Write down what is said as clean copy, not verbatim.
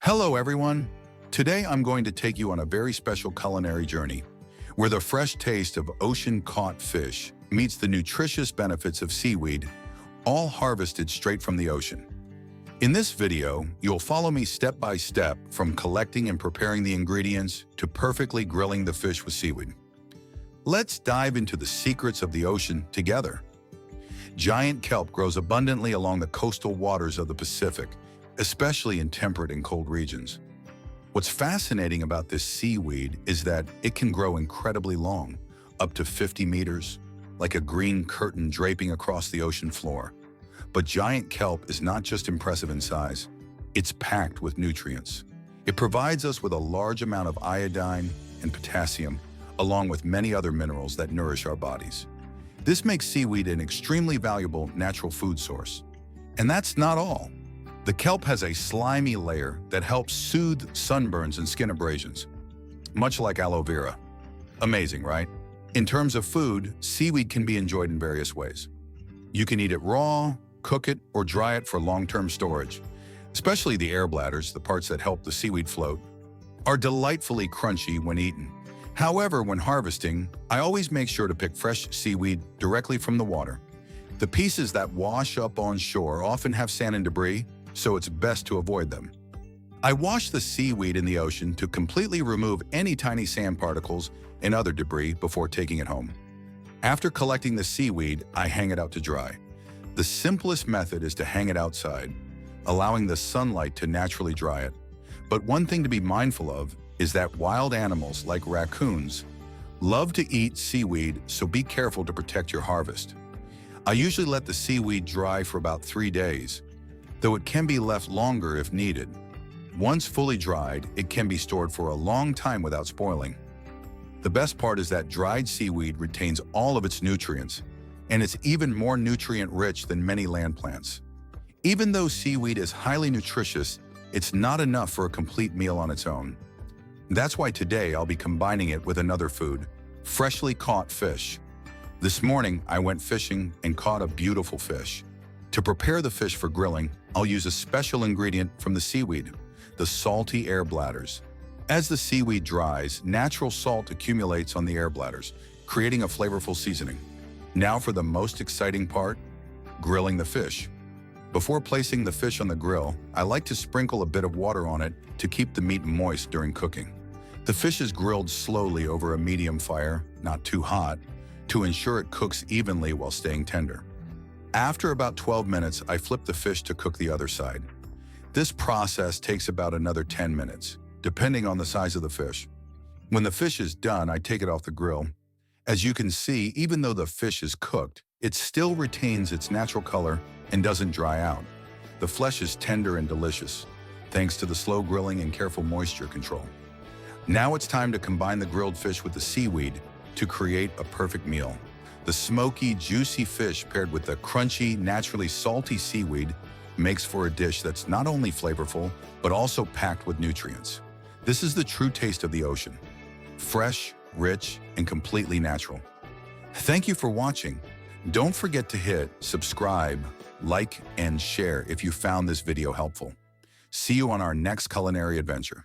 Hello everyone! Today I'm going to take you on a very special culinary journey where the fresh taste of ocean-caught fish meets the nutritious benefits of seaweed, all harvested straight from the ocean. In this video, you'll follow me step by step from collecting and preparing the ingredients to perfectly grilling the fish with seaweed. Let's dive into the secrets of the ocean together. Giant kelp grows abundantly along the coastal waters of the Pacific, especially in temperate and cold regions. What's fascinating about this seaweed is that it can grow incredibly long, up to 50 meters, like a green curtain draping across the ocean floor. But giant kelp is not just impressive in size, it's packed with nutrients. It provides us with a large amount of iodine and potassium, along with many other minerals that nourish our bodies. This makes seaweed an extremely valuable natural food source. And that's not all. The kelp has a slimy layer that helps soothe sunburns and skin abrasions, much like aloe vera. Amazing, right? In terms of food, seaweed can be enjoyed in various ways. You can eat it raw, cook it, or dry it for long-term storage. Especially the air bladders, the parts that help the seaweed float, are delightfully crunchy when eaten. However, when harvesting, I always make sure to pick fresh seaweed directly from the water. The pieces that wash up on shore often have sand and debris, so it's best to avoid them. I wash the seaweed in the ocean to completely remove any tiny sand particles and other debris before taking it home. After collecting the seaweed, I hang it out to dry. The simplest method is to hang it outside, allowing the sunlight to naturally dry it. But one thing to be mindful of is that wild animals like raccoons love to eat seaweed, so be careful to protect your harvest. I usually let the seaweed dry for about 3 days, though it can be left longer if needed. Once fully dried, it can be stored for a long time without spoiling. The best part is that dried seaweed retains all of its nutrients, and it's even more nutrient-rich than many land plants. Even though seaweed is highly nutritious, it's not enough for a complete meal on its own. That's why today I'll be combining it with another food, freshly caught fish. This morning, I went fishing and caught a beautiful fish. To prepare the fish for grilling, I'll use a special ingredient from the seaweed, the salty air bladders. As the seaweed dries, natural salt accumulates on the air bladders, creating a flavorful seasoning. Now for the most exciting part, grilling the fish. Before placing the fish on the grill, I like to sprinkle a bit of water on it to keep the meat moist during cooking. The fish is grilled slowly over a medium fire, not too hot, to ensure it cooks evenly while staying tender. After about 12 minutes, I flip the fish to cook the other side. This process takes about another 10 minutes, depending on the size of the fish. When the fish is done, I take it off the grill. As you can see, even though the fish is cooked, it still retains its natural color and doesn't dry out. The flesh is tender and delicious, thanks to the slow grilling and careful moisture control. Now it's time to combine the grilled fish with the seaweed to create a perfect meal. The smoky, juicy fish paired with the crunchy, naturally salty seaweed makes for a dish that's not only flavorful, but also packed with nutrients. This is the true taste of the ocean. Fresh, rich, and completely natural. Thank you for watching. Don't forget to hit subscribe, like, and share if you found this video helpful. See you on our next culinary adventure.